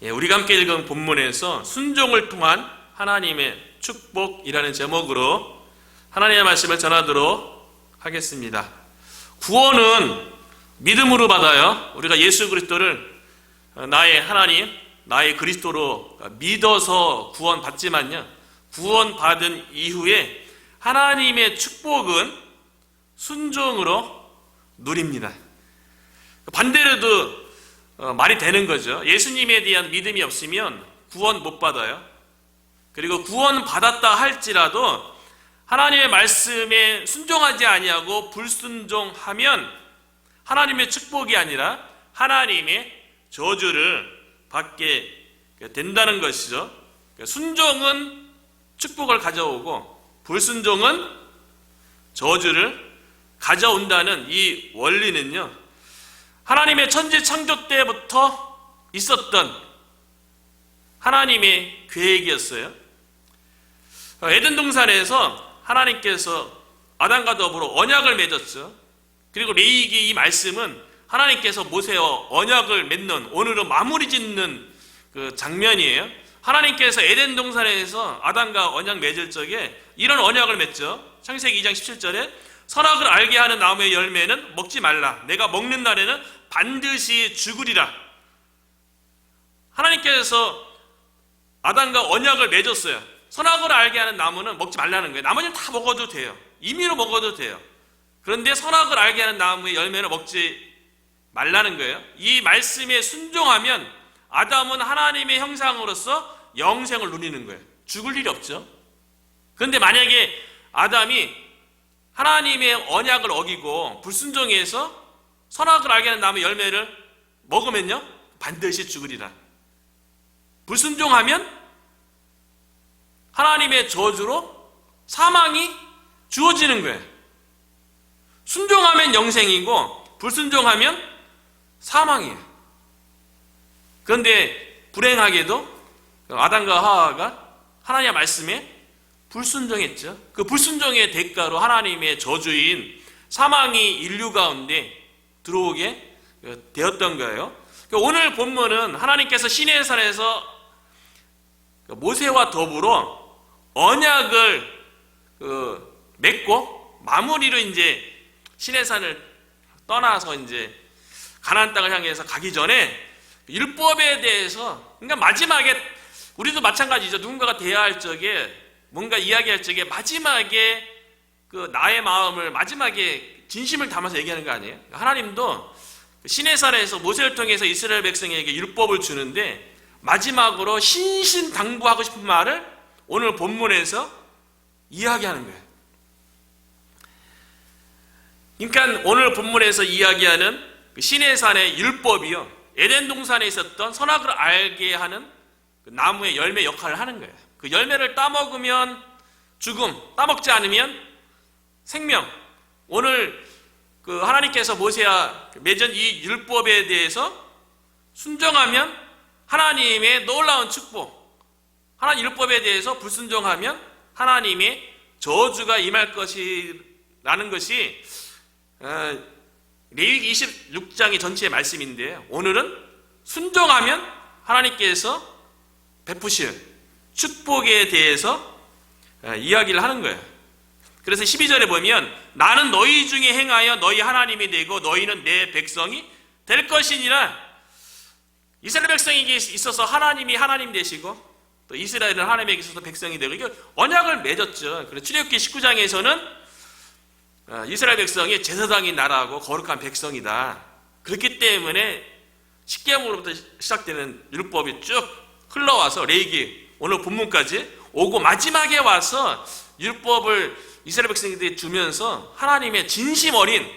우리가 함께 읽은 본문에서 순종을 통한 하나님의 축복이라는 제목으로 하나님의 말씀을 전하도록 하겠습니다. 구원은 믿음으로 받아요. 우리가 예수 그리스도를 나의 하나님, 나의 그리스도로 믿어서 구원받지만요, 구원받은 이후에 하나님의 축복은 순종으로 누립니다. 반대로도 말이 되는 거죠. 예수님에 대한 믿음이 없으면 구원 못 받아요. 그리고 구원 받았다 할지라도 하나님의 말씀에 순종하지 아니하고 불순종하면 하나님의 축복이 아니라 하나님의 저주를 받게 된다는 것이죠. 순종은 축복을 가져오고 불순종은 저주를 가져온다는 이 원리는요, 하나님의 천지 창조 때부터 있었던 하나님의 계획이었어요. 에덴 동산에서 하나님께서 아담과 더불어 언약을 맺었죠. 그리고 레위기 이 말씀은 하나님께서 모세와 언약을 맺는, 오늘은 마무리 짓는 그 장면이에요. 하나님께서 에덴 동산에서 아담과 언약 맺을 적에 이런 언약을 맺죠. 창세기 2장 17절에 선악을 알게 하는 나무의 열매는 먹지 말라. 내가 먹는 날에는 반드시 죽으리라. 하나님께서 아담과 언약을 맺었어요. 선악을 알게 하는 나무는 먹지 말라는 거예요. 나머지는 다 먹어도 돼요. 임의로 먹어도 돼요. 그런데 선악을 알게 하는 나무의 열매를 먹지 말라는 거예요. 이 말씀에 순종하면 아담은 하나님의 형상으로서 영생을 누리는 거예요. 죽을 일이 없죠. 그런데 만약에 아담이 하나님의 언약을 어기고 불순종해서 선악을 알게 하는 나무 열매를 먹으면요, 반드시 죽으리라. 불순종하면 하나님의 저주로 사망이 주어지는 거예요. 순종하면 영생이고 불순종하면 사망이에요. 그런데 불행하게도 아담과 하와가 하나님의 말씀에 불순종했죠. 그 불순종의 대가로 하나님의 저주인 사망이 인류 가운데 들어오게 되었던 거예요. 오늘 본문은 하나님께서 시내산에서 모세와 더불어 언약을 맺고 마무리로 이제 시내산을 떠나서 이제 가나안 땅을 향해서 가기 전에 율법에 대해서, 그러니까 마지막에 우리도 마찬가지죠. 누군가가 대화할 적에, 뭔가 이야기할 적에 마지막에 그 나의 마음을 마지막에 진심을 담아서 얘기하는 거 아니에요? 하나님도 시내산에서 모세를 통해서 이스라엘 백성에게 율법을 주는데 마지막으로 신신당부하고 싶은 말을 오늘 본문에서 이야기하는 거예요. 그러니까 오늘 본문에서 이야기하는 시내산의 율법이요, 에덴 동산에 있었던 선악을 알게 하는 그 나무의 열매 역할을 하는 거예요. 그 열매를 따먹으면 죽음, 따먹지 않으면 생명. 오늘 그 하나님께서 모세와 맺은 이 율법에 대해서 순종하면 하나님의 놀라운 축복, 하나님 율법에 대해서 불순종하면 하나님의 저주가 임할 것이라는 것이 레위기 26장의 전체의 말씀인데요, 오늘은 순종하면 하나님께서 베푸실 축복에 대해서 이야기를 하는 거예요. 그래서 12절에 보면 나는 너희 중에 행하여 너희 하나님이 되고 너희는 내 백성이 될 것이니라. 이스라엘 백성에게 있어서 하나님이 하나님 되시고 또 이스라엘은 하나님에게 있어서 백성이 되고, 이게 언약을 맺었죠. 그래서 출애굽기 19장에서는 이스라엘 백성이 제사장인 나라하고 거룩한 백성이다. 그렇기 때문에 십계명으로부터 시작되는 율법이 쭉 흘러와서 레위기 오늘 본문까지 오고 마지막에 와서 율법을 이스라엘 백성들이 주면서 하나님의 진심 어린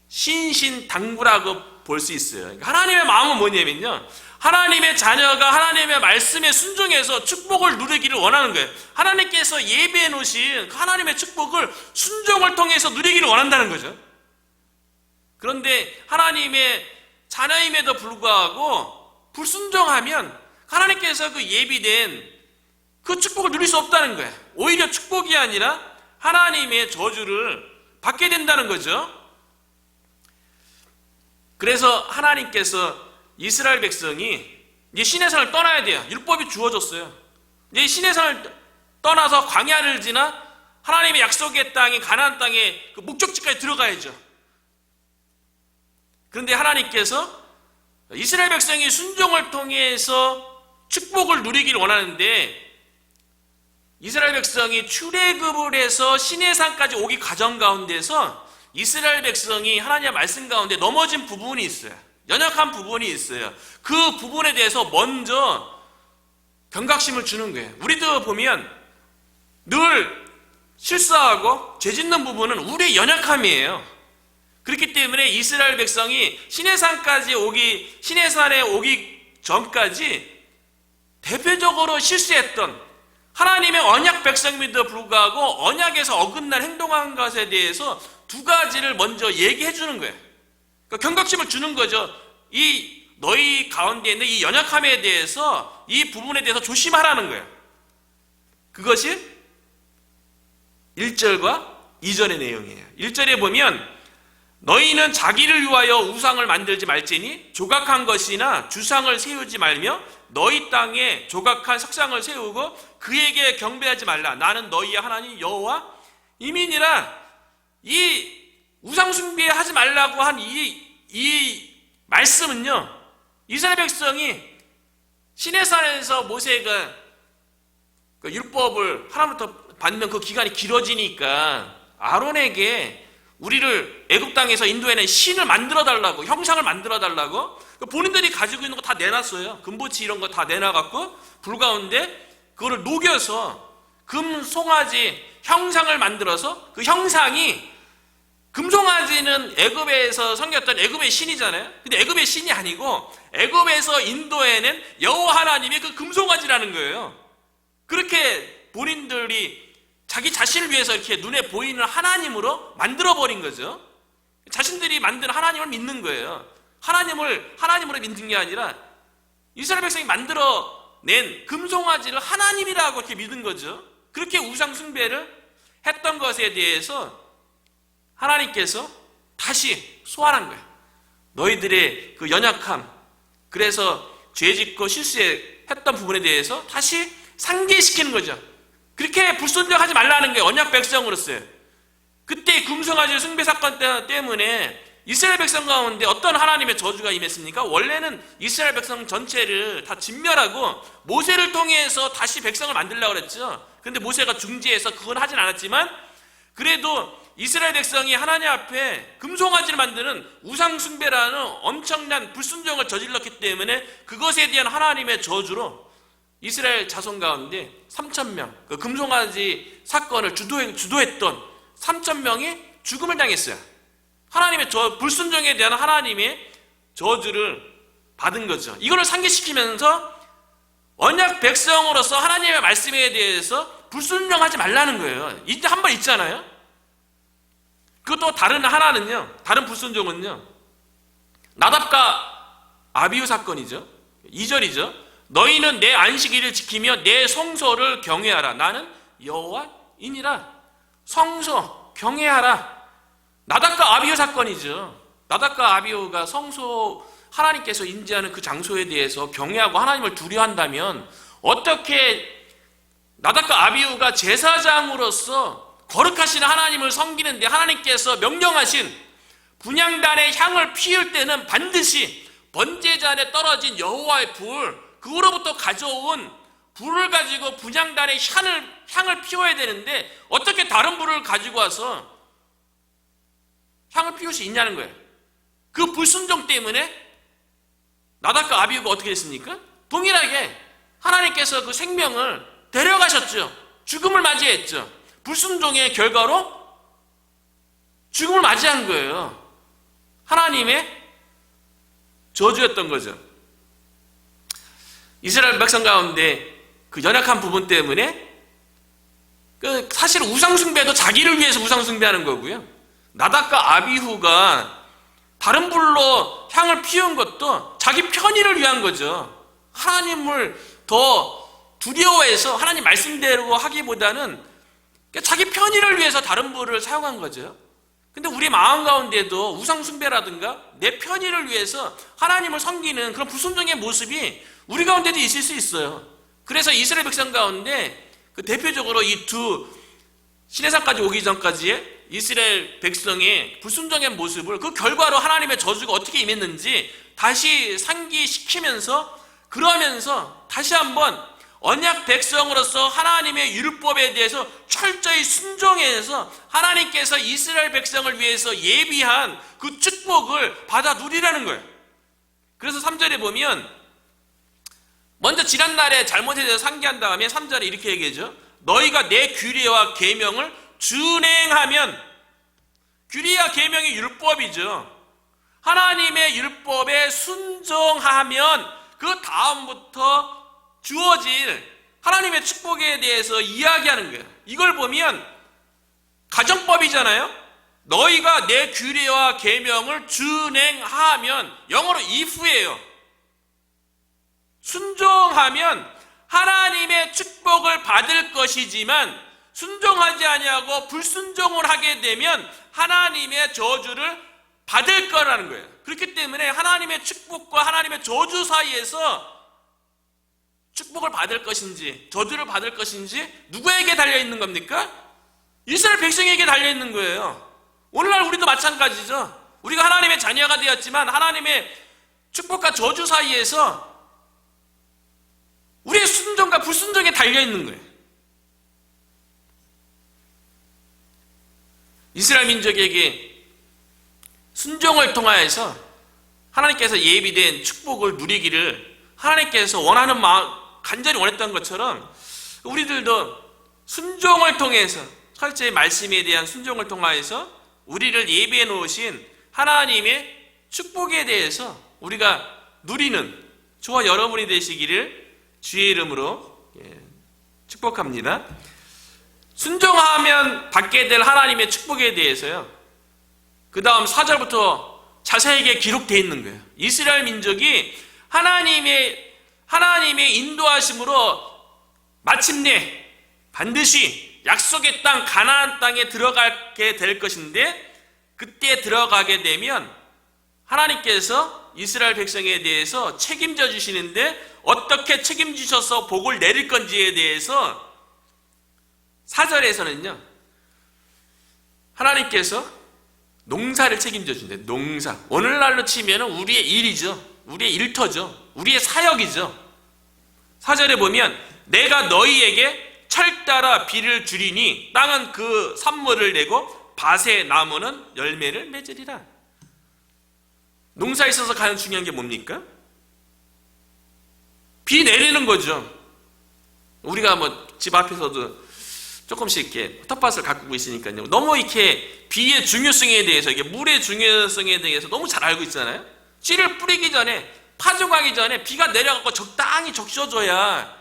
신신당부라고 볼 수 있어요. 그러니까 하나님의 마음은 뭐냐면요, 하나님의 자녀가 하나님의 말씀에 순종해서 축복을 누리기를 원하는 거예요. 하나님께서 예비해 놓으신 하나님의 축복을 순종을 통해서 누리기를 원한다는 거죠. 그런데 하나님의 자녀임에도 불구하고 불순종하면 하나님께서 그 예비된 그 축복을 누릴 수 없다는 거예요. 오히려 축복이 아니라 하나님의 저주를 받게 된다는 거죠. 그래서 하나님께서 이스라엘 백성이 이제 시내산을 떠나야 돼요. 율법이 주어졌어요. 이제 시내산을 떠나서 광야를 지나 하나님의 약속의 땅인 가나안 땅의 그 목적지까지 들어가야죠. 그런데 하나님께서 이스라엘 백성이 순종을 통해서 축복을 누리길 원하는데, 이스라엘 백성이 출애굽을 해서 시내산까지 오기 과정 가운데서 이스라엘 백성이 하나님의 말씀 가운데 넘어진 부분이 있어요. 연약한 부분이 있어요. 그 부분에 대해서 먼저 경각심을 주는 거예요. 우리도 보면 늘 실수하고 죄짓는 부분은 우리의 연약함이에요. 그렇기 때문에 이스라엘 백성이 시내산에 오기 전까지 대표적으로 실수했던, 하나님의 언약 백성임에도 불구하고 언약에서 어긋난 행동한 것에 대해서 두 가지를 먼저 얘기해 주는 거예요. 그러니까 경각심을 주는 거죠. 이 너희 가운데 있는 이 연약함에 대해서, 이 부분에 대해서 조심하라는 거예요. 그것이 1절과 2절의 내용이에요. 1절에 보면 너희는 자기를 위하여 우상을 만들지 말지니 조각한 것이나 주상을 세우지 말며 너희 땅에 조각한 석상을 세우고 그에게 경배하지 말라. 나는 너희의 하나님 여호와 이민이라. 이 우상 숭배하지 말라고 한 이 말씀은요, 이스라엘 백성이 시내산에서 모세가 그 율법을 하나님부터 받는 그 기간이 길어지니까 아론에게 우리를 애굽 땅에서 인도해낸 신을 만들어 달라고, 형상을 만들어 달라고 본인들이 가지고 있는 거 다 내놨어요. 금보치 이런 거 다 내놔갖고 불 가운데 그거를 녹여서 금 송아지 형상을 만들어서, 그 형상이, 금송아지는 애굽에서 섬겼던 애굽의 신이잖아요. 근데 애굽의 신이 아니고 애굽에서 인도해낸 여호와 하나님의 그 금송아지라는 거예요. 그렇게 본인들이 자기 자신을 위해서 이렇게 눈에 보이는 하나님으로 만들어버린 거죠. 자신들이 만든 하나님을 믿는 거예요. 하나님으로 믿는 게 아니라 이스라엘 백성이 만들어낸 금송아지를 하나님이라고 이렇게 믿은 거죠. 그렇게 우상 숭배를 했던 것에 대해서 하나님께서 다시 소환한 거예요. 너희들의 그 연약함, 그래서 죄짓고 실수했던 부분에 대해서 다시 상기시키는 거죠. 그렇게 불순종하지 말라는 게 언약 백성으로서요. 그때 금송아지 숭배 사건 때문에 이스라엘 백성 가운데 어떤 하나님의 저주가 임했습니까? 원래는 이스라엘 백성 전체를 다 진멸하고 모세를 통해서 다시 백성을 만들려고 그랬죠. 그런데 모세가 중지해서 그건 하진 않았지만, 그래도 이스라엘 백성이 하나님 앞에 금송아지를 만드는 우상 숭배라는 엄청난 불순종을 저질렀기 때문에 그것에 대한 하나님의 저주로 이스라엘 자손 가운데 3,000명, 그 금송아지 사건을 주도했던 3,000명이 죽음을 당했어요. 하나님의 불순종에 대한 하나님의 저주를 받은 거죠. 이거를 상기시키면서 언약 백성으로서 하나님의 말씀에 대해서 불순종하지 말라는 거예요. 이때 한 번 있잖아요. 그것도 다른 하나는요, 다른 불순종은요, 나답과 아비후 사건이죠. 2절이죠. 너희는 내 안식일을 지키며 내 성소를 경외하라. 나는 여호와이니라. 성소 경외하라. 나답과 아비후 사건이죠. 나답과 아비후가 성소, 하나님께서 인지하는 그 장소에 대해서 경외하고 하나님을 두려워한다면, 어떻게 나답과 아비후가 제사장으로서 거룩하신 하나님을 섬기는데 하나님께서 명령하신 분향단의 향을 피울 때는 반드시 번제잔에 떨어진 여호와의 불, 그거로부터 가져온 불을 가지고 분향단의 향을 피워야 되는데 어떻게 다른 불을 가지고 와서 향을 피울 수 있냐는 거예요. 그 불순종 때문에 나답과 아비후가 어떻게 됐습니까? 동일하게 하나님께서 그 생명을 데려가셨죠. 죽음을 맞이했죠. 불순종의 결과로 죽음을 맞이한 거예요. 하나님의 저주였던 거죠. 이스라엘 백성 가운데 그 연약한 부분 때문에 사실 우상숭배도 자기를 위해서 우상숭배하는 거고요. 나답과 아비후가 다른 불로 향을 피운 것도 자기 편의를 위한 거죠. 하나님을 더 두려워해서 하나님 말씀대로 하기보다는 자기 편의를 위해서 다른 불을 사용한 거죠. 근데 우리 마음 가운데도 우상숭배라든가 내 편의를 위해서 하나님을 섬기는 그런 불순종의 모습이 우리 가운데도 있을 수 있어요. 그래서 이스라엘 백성 가운데 그 대표적으로 이 두 시내산까지 오기 전까지의 이스라엘 백성의 불순종의 모습을 그 결과로 하나님의 저주가 어떻게 임했는지 다시 상기시키면서 그러면서 다시 한번 언약 백성으로서 하나님의 율법에 대해서 철저히 순종해서 하나님께서 이스라엘 백성을 위해서 예비한 그 축복을 받아 누리라는 거예요. 그래서 3절에 보면 먼저 지난날에 잘못에 대해서 상기한 다음에 3절에 이렇게 얘기하죠. 너희가 내 규례와 계명을 준행하면, 규례와 계명이 율법이죠. 하나님의 율법에 순종하면 그 다음부터 주어질 하나님의 축복에 대해서 이야기하는 거예요. 이걸 보면 가정법이잖아요. 너희가 내 규례와 계명을 준행하면, 영어로 if예요. 순종하면 하나님의 축복을 받을 것이지만 순종하지 아니하고 불순종을 하게 되면 하나님의 저주를 받을 거라는 거예요. 그렇기 때문에 하나님의 축복과 하나님의 저주 사이에서 축복을 받을 것인지 저주를 받을 것인지 누구에게 달려있는 겁니까? 이스라엘 백성에게 달려있는 거예요. 오늘날 우리도 마찬가지죠. 우리가 하나님의 자녀가 되었지만 하나님의 축복과 저주 사이에서 우리의 순종과 불순종에 달려있는 거예요. 이스라엘 민족에게 순종을 통하여서 하나님께서 예비된 축복을 누리기를 하나님께서 원하는 마음, 간절히 원했던 것처럼 우리들도 순종을 통해서 철저히 말씀에 대한 순종을 통하여서 우리를 예비해 놓으신 하나님의 축복에 대해서 우리가 누리는 저와 여러분이 되시기를 주의 이름으로 축복합니다. 순종하면 받게 될 하나님의 축복에 대해서요, 그 다음 4절부터 자세하게 기록되어 있는 거예요. 이스라엘 민족이 하나님의 인도하심으로 마침내 반드시 약속의 땅 가나안 땅에 들어가게 될 것인데, 그때 들어가게 되면 하나님께서 이스라엘 백성에 대해서 책임져 주시는데 어떻게 책임지셔서 복을 내릴 건지에 대해서 4절에서는요 하나님께서 농사를 책임져 준대. 농사, 오늘날로 치면 우리의 일이죠. 우리의 일터죠. 우리의 사역이죠. 4절에 보면 내가 너희에게 철 따라 비를 주리니 땅은 그 산물을 내고 밭의 나무는 열매를 맺으리라. 농사에 있어서 가장 중요한 게 뭡니까? 비 내리는 거죠. 우리가 뭐 집 앞에서도 조금씩 이렇게 텃밭을 가꾸고 있으니까요. 너무 이렇게 비의 중요성에 대해서, 이게 물의 중요성에 대해서 너무 잘 알고 있잖아요. 씨를 뿌리기 전에, 파종하기 전에 비가 내려가고 적당히 적셔줘야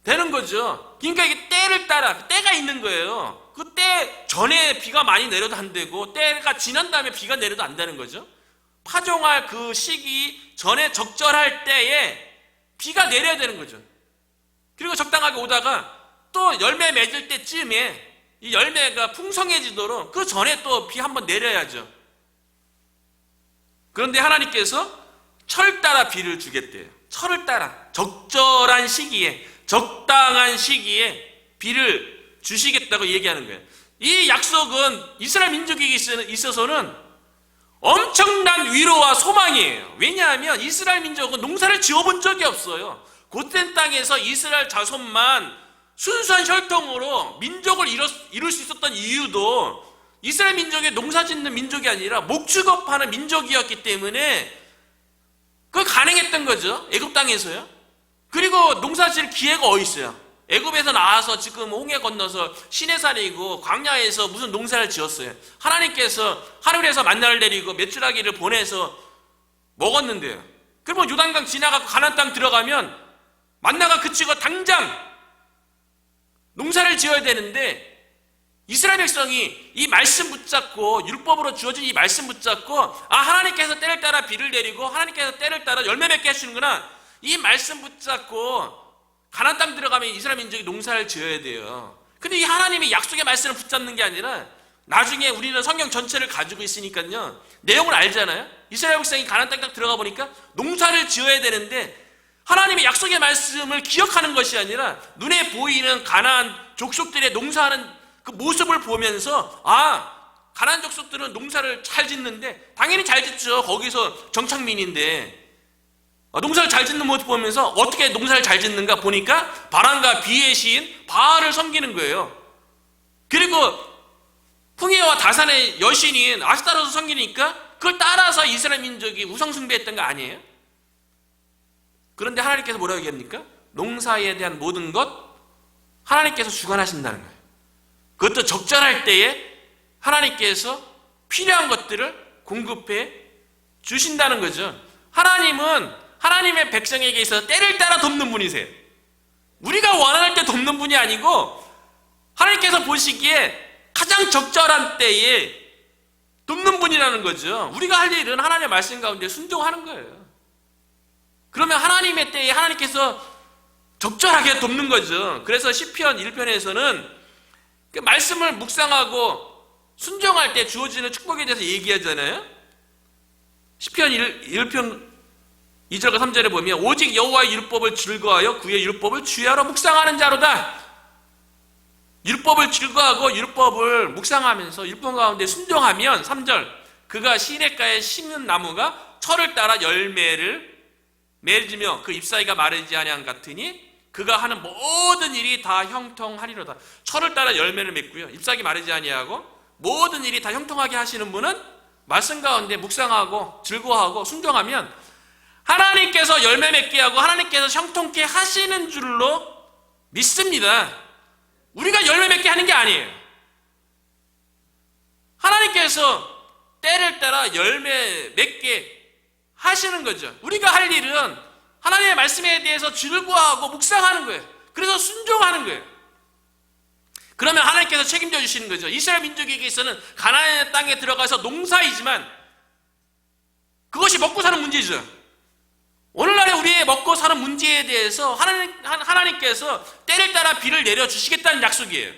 되는 거죠. 그러니까 이게 때를 따라, 때가 있는 거예요. 그 때 전에 비가 많이 내려도 안 되고 때가 지난 다음에 비가 내려도 안 되는 거죠. 파종할 그 시기 전에 적절할 때에 비가 내려야 되는 거죠. 그리고 적당하게 오다가 또 열매 맺을 때쯤에 이 열매가 풍성해지도록 그 전에 또 비 한번 내려야죠. 그런데 하나님께서 철 따라 비를 주겠대요. 철을 따라 적절한 시기에, 적당한 시기에 비를 주시겠다고 얘기하는 거예요. 이 약속은 이스라엘 민족에게 있어서는 엄청난 위로와 소망이에요. 왜냐하면 이스라엘 민족은 농사를 지어본 적이 없어요. 곧된 땅에서 이스라엘 자손만 순수한 혈통으로 민족을 이룰 수 있었던 이유도 이스라엘 민족이 농사 짓는 민족이 아니라 목축업하는 민족이었기 때문에 그거 가능했던 거죠. 애굽 땅에서요. 그리고 농사 지을 기회가 어디 있어요? 애굽에서 나와서 지금 홍해 건너서 시내산이고 광야에서 무슨 농사를 지었어요? 하나님께서 하늘에서 만나를 내리고 메추라기를 보내서 먹었는데요. 그러면 요단강 지나가고 가나안 땅 들어가면 만나가 그치고 당장 농사를 지어야 되는데 이스라엘 백성이 이 말씀 붙잡고 율법으로 주어진 이 말씀 붙잡고 하나님께서 때를 따라 비를 내리고 하나님께서 때를 따라 열매 맺게 하시는구나, 이 말씀 붙잡고 가나안 땅 들어가면 이스라엘 민족이 농사를 지어야 돼요. 근데 이 하나님이 약속의 말씀을 붙잡는 게 아니라 나중에 우리는 성경 전체를 가지고 있으니까요, 내용을 알잖아요. 이스라엘 백성이 가나안 땅 딱 들어가 보니까 농사를 지어야 되는데 하나님의 약속의 말씀을 기억하는 것이 아니라 눈에 보이는 가나안 족속들의 농사하는 그 모습을 보면서, 가나안 족속들은 농사를 잘 짓는데, 당연히 잘 짓죠. 거기서 정착민인데. 농사를 잘 짓는 모습 보면서 어떻게 농사를 잘 짓는가 보니까 바람과 비의 시인 바알을 섬기는 거예요. 그리고 풍해와 다산의 여신인 아스타로를 섬기니까 그걸 따라서 이스라엘 민족이 우상숭배했던 거 아니에요? 그런데 하나님께서 뭐라고 얘기합니까? 농사에 대한 모든 것 하나님께서 주관하신다는 거예요. 그것도 적절할 때에 하나님께서 필요한 것들을 공급해 주신다는 거죠. 하나님은 하나님의 백성에게 있어서 때를 따라 돕는 분이세요. 우리가 원할 때 돕는 분이 아니고 하나님께서 보시기에 가장 적절한 때에 돕는 분이라는 거죠. 우리가 할 일은 하나님의 말씀 가운데 순종하는 거예요. 그러면 하나님의 때에 하나님께서 적절하게 돕는 거죠. 그래서 시편 1편에서는 그 말씀을 묵상하고 순종할 때 주어지는 축복에 대해서 얘기하잖아요. 시편 1편 2절과 3절에 보면 오직 여호와의 율법을 즐거워하여 그의 율법을 주야로 묵상하는 자로다. 율법을 즐거워하고 율법을 묵상하면서 율법 가운데 순종하면 3절 그가 시냇가에 심은 나무가 철을 따라 열매를 맺으며 그 잎사귀가 마르지 아니한 같으니 그가 하는 모든 일이 다 형통하리로다. 철을 따라 열매를 맺고요, 잎사귀 마르지 아니하고 모든 일이 다 형통하게 하시는 분은 말씀 가운데 묵상하고 즐거워하고 순종하면 하나님께서 열매 맺게 하고 하나님께서 형통케 하시는 줄로 믿습니다. 우리가 열매 맺게 하는 게 아니에요. 하나님께서 때를 따라 열매 맺게 하시는 거죠. 우리가 할 일은 하나님의 말씀에 대해서 즐거워하고 묵상하는 거예요. 그래서 순종하는 거예요. 그러면 하나님께서 책임져 주시는 거죠. 이스라엘 민족에게 있어서는 가나안 땅에 들어가서 농사이지만 그것이 먹고 사는 문제죠. 오늘날의 우리의 먹고 사는 문제에 대해서 하나님께서 때를 따라 비를 내려주시겠다는 약속이에요.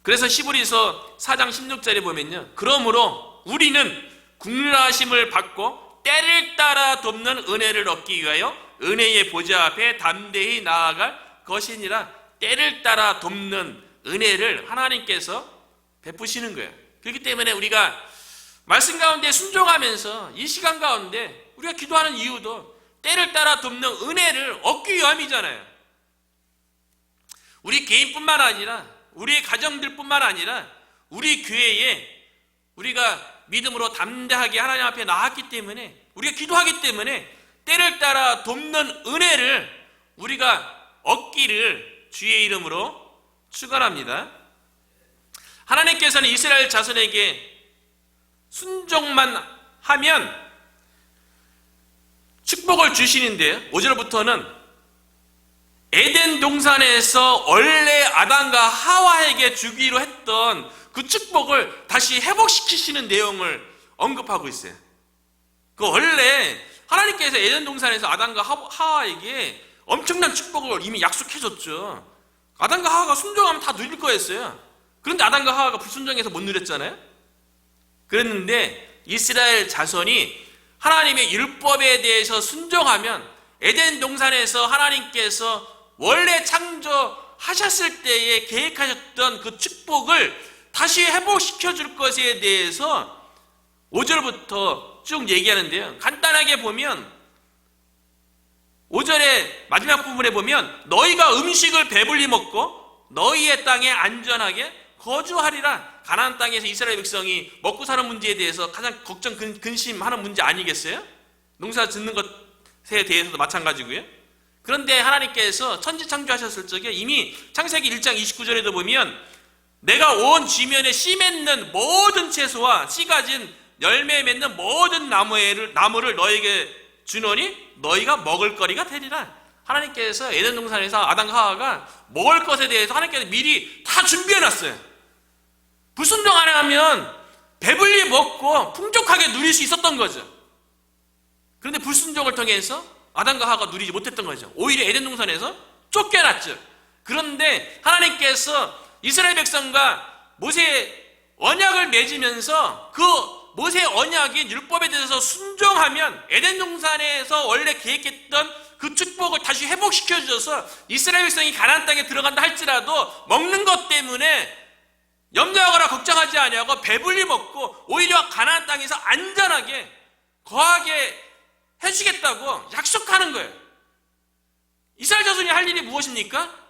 그래서 히브리서 4장 16절에 보면요, 그러므로 우리는 국률하심을 받고 때를 따라 돕는 은혜를 얻기 위하여 은혜의 보좌 앞에 담대히 나아갈 것이니라. 때를 따라 돕는 은혜를 하나님께서 베푸시는 거예요. 그렇기 때문에 우리가 말씀 가운데 순종하면서 이 시간 가운데 우리가 기도하는 이유도 때를 따라 돕는 은혜를 얻기 위함이잖아요. 우리 개인뿐만 아니라 우리 가정들뿐만 아니라 우리 교회에 우리가 믿음으로 담대하게 하나님 앞에 나왔기 때문에, 우리가 기도하기 때문에 때를 따라 돕는 은혜를 우리가 얻기를 주의 이름으로 축원합니다. 하나님께서는 이스라엘 자손에게 순종만 하면 축복을 주시는데요, 5절부터는 에덴 동산에서 원래 아담과 하와에게 주기로 했던 그 축복을 다시 회복시키시는 내용을 언급하고 있어요. 그 원래 하나님께서 에덴 동산에서 아담과 하와에게 엄청난 축복을 이미 약속해줬죠. 아담과 하와가 순종하면 다 누릴 거였어요. 그런데 아담과 하와가 불순종해서 못 누렸잖아요. 그랬는데 이스라엘 자손이 하나님의 율법에 대해서 순종하면 에덴 동산에서 하나님께서 원래 창조하셨을 때에 계획하셨던 그 축복을 다시 회복시켜 줄 것에 대해서 5절부터 쭉 얘기하는데요, 간단하게 보면 5절의 마지막 부분에 보면 너희가 음식을 배불리 먹고 너희의 땅에 안전하게 거주하리라. 가나안 땅에서 이스라엘 백성이 먹고 사는 문제에 대해서 가장 걱정 근심하는 문제 아니겠어요? 농사 짓는 것에 대해서도 마찬가지고요. 그런데 하나님께서 천지 창조하셨을 적에 이미 창세기 1장 29절에도 보면 내가 온 지면에 씨 맺는 모든 채소와 씨 가진 열매 맺는 모든 나무를 너에게 주노니 너희가 먹을 거리가 되리라. 하나님께서 에덴 동산에서 아담과 하와가 먹을 것에 대해서 하나님께서 미리 다 준비해놨어요. 불순종 안 하면 배불리 먹고 풍족하게 누릴 수 있었던 거죠. 그런데 불순종을 통해서 아담과 하와가 누리지 못했던 거죠. 오히려 에덴 동산에서 쫓겨났죠. 그런데 하나님께서 이스라엘 백성과 모세의 언약을 맺으면서 그 모세의 언약인 율법에 대해서 순종하면 에덴 동산에서 원래 계획했던 그 축복을 다시 회복시켜 주셔서 이스라엘 백성이 가나안 땅에 들어간다 할지라도 먹는 것 때문에 염려하거나 걱정하지 아니하고 배불리 먹고 오히려 가나안 땅에서 안전하게 거하게 해주겠다고 약속하는 거예요. 이스라엘 자손이 할 일이 무엇입니까?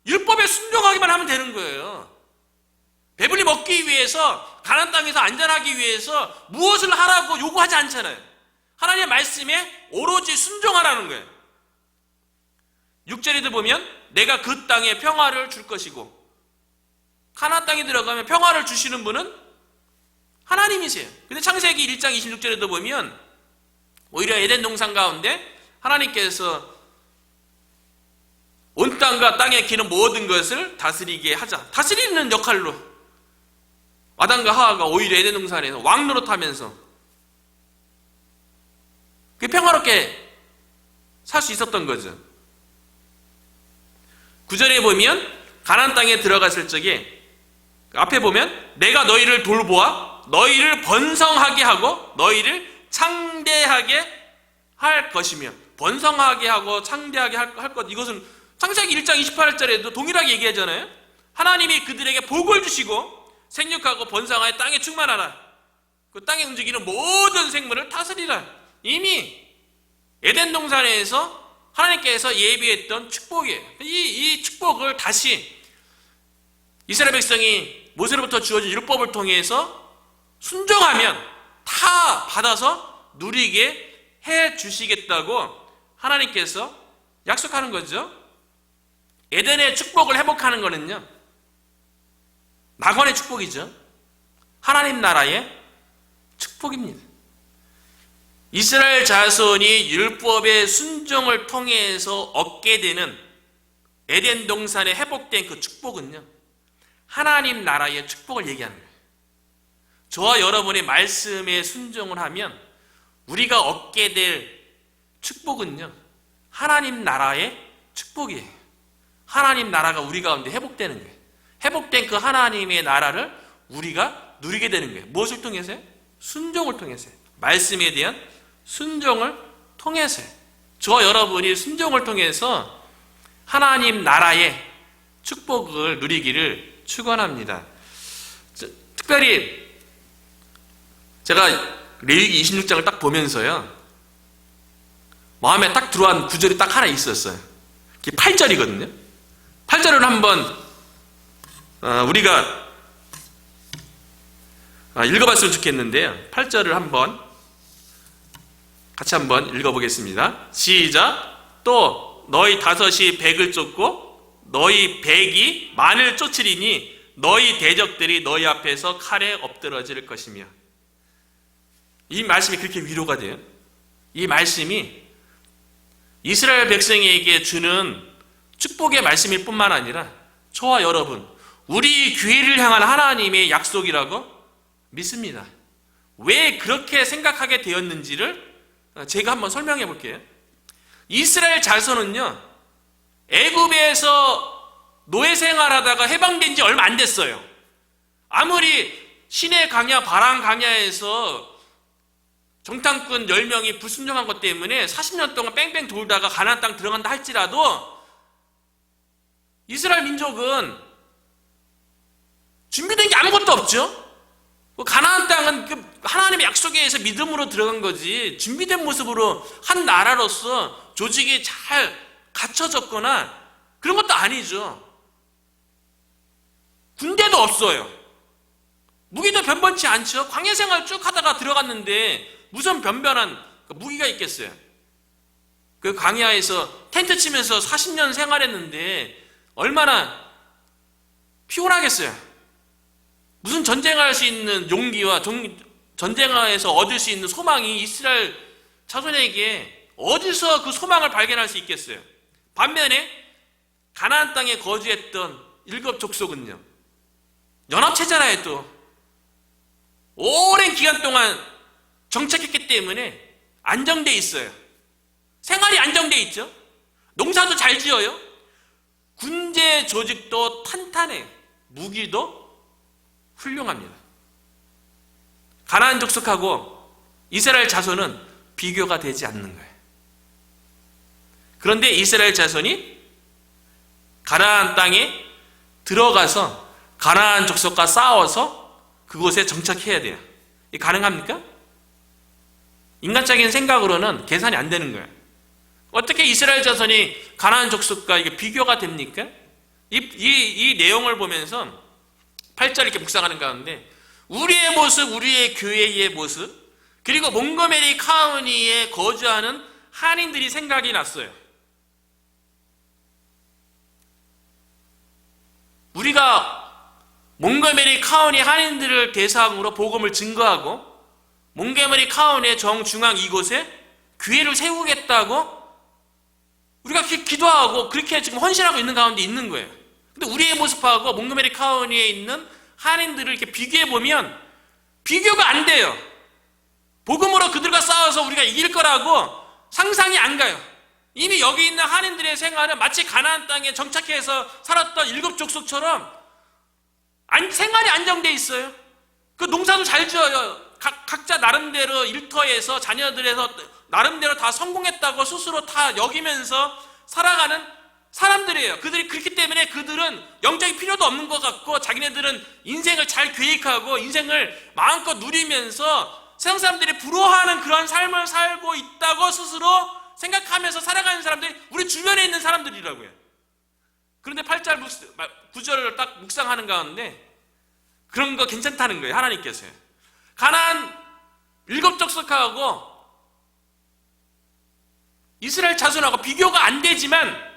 율법에 순종하기만 하면 되는 거예요. 배불리 먹기 위해서 가나안 땅에서 안전하기 위해서 무엇을 하라고 요구하지 않잖아요. 하나님의 말씀에 오로지 순종하라는 거예요. 6절에도 보면 내가 그 땅에 평화를 줄 것이고, 가나안 땅에 들어가면 평화를 주시는 분은 하나님이세요. 근데 창세기 1장 26절에도 보면 오히려 에덴 동산 가운데 하나님께서 온 땅과 땅에 기는 모든 것을 다스리게 하자, 다스리는 역할로 아담과 하와가 오히려 에덴 동산에서 왕노릇하면서 평화롭게 살 수 있었던 거죠. 9절에 보면 가나안 땅에 들어갔을 적에 앞에 보면 내가 너희를 돌보아 너희를 번성하게 하고 너희를 창대하게 할 것이며, 번성하게 하고 창대하게 할 것, 이것은 창세기 1장 28절에도 동일하게 얘기하잖아요. 하나님이 그들에게 복을 주시고 생육하고 번성하여 땅에 충만하라, 그 땅에 움직이는 모든 생물을 다스리라. 이미 에덴 동산에서 하나님께서 예비했던 축복이에요. 이 축복을 다시 이스라엘 백성이 모세로부터 주어진 율법을 통해서 순종하면 다 받아서 누리게 해 주시겠다고 하나님께서 약속하는 거죠. 에덴의 축복을 회복하는 거는요, 낙원의 축복이죠. 하나님 나라의 축복입니다. 이스라엘 자손이 율법의 순종을 통해서 얻게 되는 에덴 동산에 회복된 그 축복은요, 하나님 나라의 축복을 얘기하는 거예요. 저와 여러분의 말씀에 순종을 하면 우리가 얻게 될 축복은요, 하나님 나라의 축복이에요. 하나님 나라가 우리 가운데 회복되는 거예요. 회복된 그 하나님의 나라를 우리가 누리게 되는 거예요. 무엇을 통해서요? 순종을 통해서요. 말씀에 대한 순종을 통해서요. 저와 여러분이 순종을 통해서 하나님 나라의 축복을 누리기를 축원합니다. 특별히 제가 레위기 26장을 딱 보면서요, 마음에 딱 들어온 구절이 딱 하나 있었어요. 그게 8절이거든요. 8절을 한번 우리가 읽어봤으면 좋겠는데요. 8절을 같이 한번 읽어보겠습니다. 시작. 또 너희 다섯이 백을 쫓고 너희 백이 만을 쫓으리니 너희 대적들이 너희 앞에서 칼에 엎드러질 것이며. 이 말씀이 그렇게 위로가 돼요. 이 말씀이 이스라엘 백성에게 주는 축복의 말씀일 뿐만 아니라 저와 여러분, 우리 교회를 향한 하나님의 약속이라고 믿습니다. 왜 그렇게 생각하게 되었는지를 제가 한번 설명해 볼게요. 이스라엘 자손은요, 애굽에서 노예 생활하다가 해방된 지 얼마 안 됐어요. 아무리 시내 강야, 바람 강야에서 정탐꾼 10명이 불순종한 것 때문에 40년 동안 뺑뺑 돌다가 가나안 땅 들어간다 할지라도 이스라엘 민족은 준비된 게 아무것도 없죠. 가나안 땅은 하나님의 약속에 의해서 믿음으로 들어간 거지, 준비된 모습으로 한 나라로서 조직이 잘 갖춰졌거나 그런 것도 아니죠. 군대도 없어요. 무기도 변변치 않죠. 광야 생활 쭉 하다가 들어갔는데 무슨 변변한 무기가 있겠어요. 그 광야에서 텐트 치면서 40년 생활했는데 얼마나 피곤하겠어요. 무슨 전쟁할 수 있는 용기와 전쟁에서 얻을 수 있는 소망이 이스라엘 자손에게 어디서 그 소망을 발견할 수 있겠어요. 반면에 가나안 땅에 거주했던 일곱 족속은요, 연합체잖아요. 또 오랜 기간 동안 정착했기 때문에 안정돼 있어요. 생활이 안정돼 있죠. 농사도 잘 지어요. 군제 조직도 탄탄해요. 무기도 훌륭합니다. 가나안 족속하고 이스라엘 자손은 비교가 되지 않는 거예요. 그런데 이스라엘 자손이 가나안 땅에 들어가서 가나안 족속과 싸워서 그곳에 정착해야 돼요. 이게 가능합니까? 인간적인 생각으로는 계산이 안 되는 거예요. 어떻게 이스라엘 자손이 가나안 족속과 이게 비교가 됩니까? 이 내용을 보면서 8절 이렇게 묵상하는 가운데 우리의 모습, 우리의 교회의 모습, 그리고 몽고메리 카운티에 거주하는 한인들이 생각이 났어요. 우리가 몽고메리 카운티 한인들을 대상으로 복음을 증거하고 몽고메리 카운티의 정중앙 이곳에 교회를 세우겠다고 우리가 기도하고 그렇게 지금 헌신하고 있는 가운데 있는 거예요. 근데 우리의 모습하고 몽고메리 카운티에 있는 한인들을 이렇게 비교해 보면 비교가 안 돼요. 복음으로 그들과 싸워서 우리가 이길 거라고 상상이 안 가요. 이미 여기 있는 한인들의 생활은 마치 가나안 땅에 정착해서 살았던 7 족속처럼 생활이 안정돼 있어요. 그 농사도 잘 지어요. 각자 나름대로 일터에서 자녀들에서 나름대로 다 성공했다고 스스로 다 여기면서 살아가는 사람들이에요. 그들이 그렇기 때문에 그들은 영적인 필요도 없는 것 같고 자기네들은 인생을 잘 계획하고 인생을 마음껏 누리면서 세상 사람들이 부러워하는 그런 삶을 살고 있다고 스스로 생각하면서 살아가는 사람들이 우리 주변에 있는 사람들이라고요. 그런데 8절 9절을 딱 묵상하는 가운데 그런 거 괜찮다는 거예요. 하나님께서요. 가나안 7 족속하고 이스라엘 자손하고 비교가 안 되지만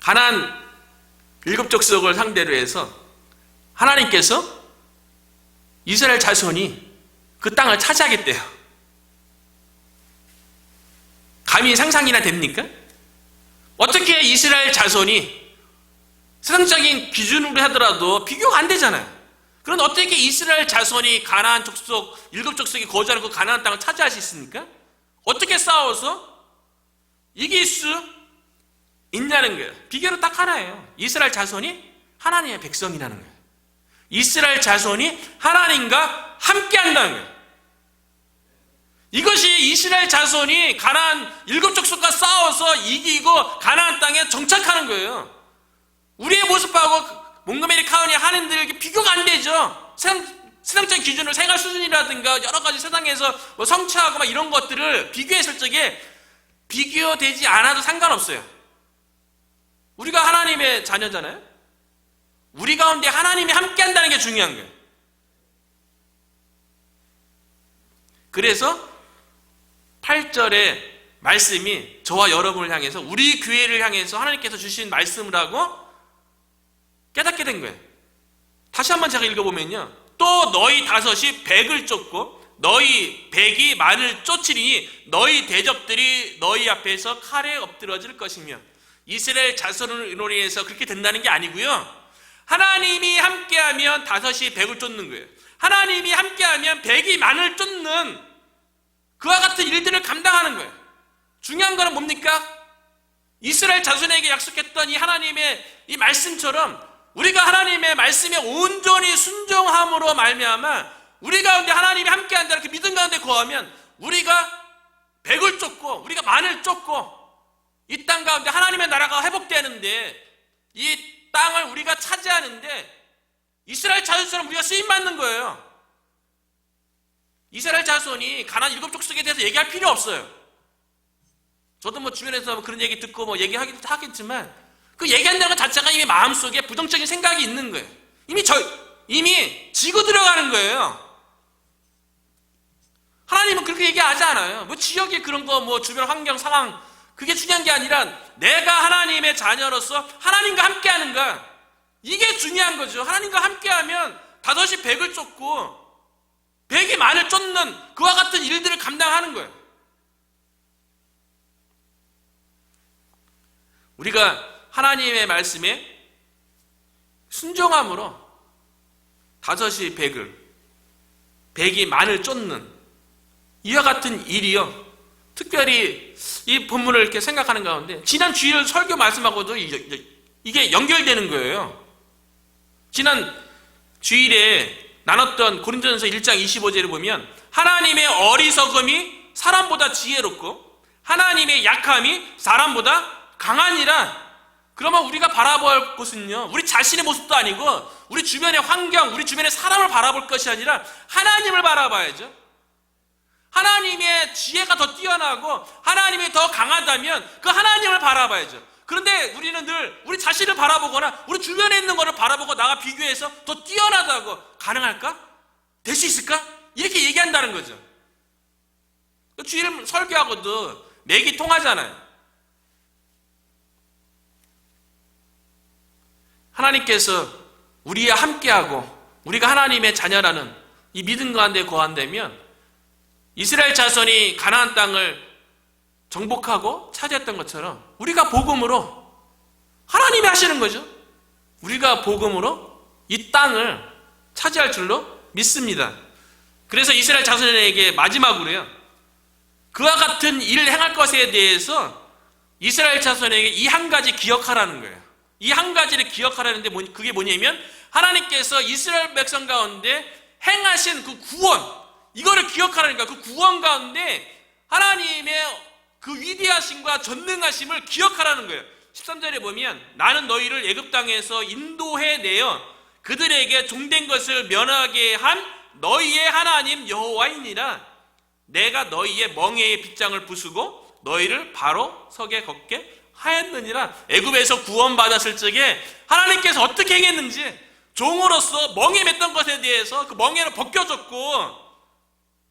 가나안 7 족속을 상대로 해서 하나님께서 이스라엘 자손이 그 땅을 차지하겠대요. 감히 상상이나 됩니까? 어떻게 이스라엘 자손이 세상적인 기준으로 하더라도 비교가 안 되잖아요. 그런데 어떻게 이스라엘 자손이 가나안 족속 7 족속이 거주하는 그 가나안 땅을 차지할 수 있습니까? 어떻게 싸워서 이길 수 있냐는 거예요. 비결은 딱 하나예요. 이스라엘 자손이 하나님의 백성이라는 거예요. 이스라엘 자손이 하나님과 함께 한다는 거예요. 이것이 이스라엘 자손이 가나안 7 족속과 싸워서 이기고 가나안 땅에 정착하는 거예요. 우리의 모습하고 몽고메리 카운티 한인들에게 비교가 안 되죠. 세상적인 기준으로 생활 수준이라든가 여러 가지 세상에서 뭐 성취하고 막 이런 것들을 비교했을 적에 비교되지 않아도 상관없어요. 우리가 하나님의 자녀잖아요. 우리 가운데 하나님이 함께 한다는 게 중요한 거예요. 그래서 8절의 말씀이 저와 여러분을 향해서 우리 교회를 향해서 하나님께서 주신 말씀이라고 깨닫게 된 거예요. 다시 한번 제가 읽어보면요. 또 너희 5이 100을 쫓고 너희 100이 만을 쫓으리니 너희 대적들이 너희 앞에서 칼에 엎드러질 것이며 이스라엘 자손을 의논해서 그렇게 된다는 게 아니고요. 하나님이 함께하면 5이 100을 쫓는 거예요. 하나님이 함께하면 100이 만을 쫓는 그와 같은 일들을 감당하는 거예요. 중요한 거는 뭡니까? 이스라엘 자손에게 약속했던 이 하나님의 이 말씀처럼 우리가 하나님의 말씀에 온전히 순종함으로 말미암아 우리 가운데 하나님이 함께한다는 그 믿음 가운데 거하면 우리가 100을 쫓고 우리가 만을 쫓고 이 땅 가운데 하나님의 나라가 회복되는데 이 땅을 우리가 차지하는데 이스라엘 자손처럼 우리가 쓰임받는 거예요. 이스라엘 자손이 가나안 7 족속에 대해서 얘기할 필요 없어요. 저도 뭐 주변에서 그런 얘기 듣고 뭐 얘기하기도 하겠지만 그 얘기한다는 것 자체가 이미 마음속에 부정적인 생각이 있는 거예요. 이미 지고 들어가는 거예요. 하나님은 그렇게 얘기하지 않아요. 뭐 지역의 그런 거 뭐 주변 환경 상황 그게 중요한 게 아니라 내가 하나님의 자녀로서 하나님과 함께 하는가 이게 중요한 거죠. 하나님과 함께 하면 5이 100을 쫓고 100이 만을 쫓는 그와 같은 일들을 감당하는 거예요. 우리가 하나님의 말씀에 순종함으로 5이 100이 만을 쫓는 이와 같은 일이요 특별히 이 본문을 이렇게 생각하는 가운데 지난 주일 설교 말씀하고도 이게 연결되는 거예요. 지난 주일에 나눴던 고린도전서 1장 25절을 보면 하나님의 어리석음이 사람보다 지혜롭고 하나님의 약함이 사람보다 강하니라. 그러면 우리가 바라볼 것은요, 우리 자신의 모습도 아니고 우리 주변의 환경, 우리 주변의 사람을 바라볼 것이 아니라 하나님을 바라봐야죠. 하나님의 지혜가 더 뛰어나고 하나님이 더 강하다면 그 하나님을 바라봐야죠. 그런데 우리는 늘 우리 자신을 바라보거나 우리 주변에 있는 것을 바라보고 나가 비교해서 더 뛰어나다고 가능할까? 될 수 있을까? 이렇게 얘기한다는 거죠. 주일 설교하고도 맥이 통하잖아요. 하나님께서 우리와 함께하고 우리가 하나님의 자녀라는 이 믿음 가운데 거한다면 이스라엘 자손이 가나안 땅을 정복하고 차지했던 것처럼 우리가 복음으로 하나님이 하시는 거죠. 우리가 복음으로 이 땅을 차지할 줄로 믿습니다. 그래서 이스라엘 자손에게 마지막으로요, 그와 같은 일을 행할 것에 대해서 이스라엘 자손에게 이 한 가지 기억하라는 거예요. 이 한 가지를 기억하라는데 그게 뭐냐면 하나님께서 이스라엘 백성 가운데 행하신 그 구원, 이거를 기억하라니까. 그 구원 가운데 하나님의 그 위대하심과 전능하심을 기억하라는 거예요. 13절에 보면 나는 너희를 애굽 땅에서 인도해내어 그들에게 종된 것을 면하게 한 너희의 하나님 여호와이니라. 내가 너희의 멍에의 빗장을 부수고 너희를 바로 서게 걷게 하였느니라. 애굽에서 구원받았을 적에 하나님께서 어떻게 행했는지 종으로서 멍에 맸던 것에 대해서 그 멍에를 벗겨줬고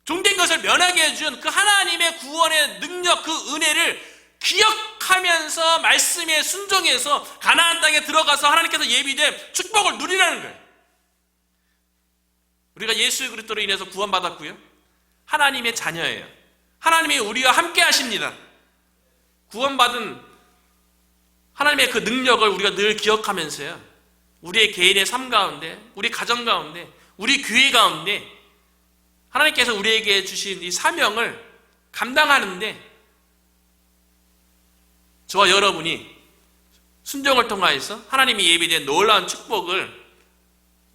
종된 것을 면하게 해준 그 하나님의 구원의 능력, 그 은혜를 기억하면서 말씀에 순종해서 가나안 땅에 들어가서 하나님께서 예비된 축복을 누리라는 거예요. 우리가 예수 그리스도로 인해서 구원받았고요, 하나님의 자녀예요. 하나님이 우리와 함께 하십니다. 구원받은 하나님의 그 능력을 우리가 늘 기억하면서요, 우리의 개인의 삶 가운데, 우리 가정 가운데, 우리 교회 가운데 하나님께서 우리에게 주신 이 사명을 감당하는데 저와 여러분이 순종을 통하여서 하나님이 예비된 놀라운 축복을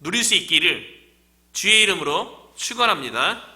누릴 수 있기를 주의 이름으로 축원합니다.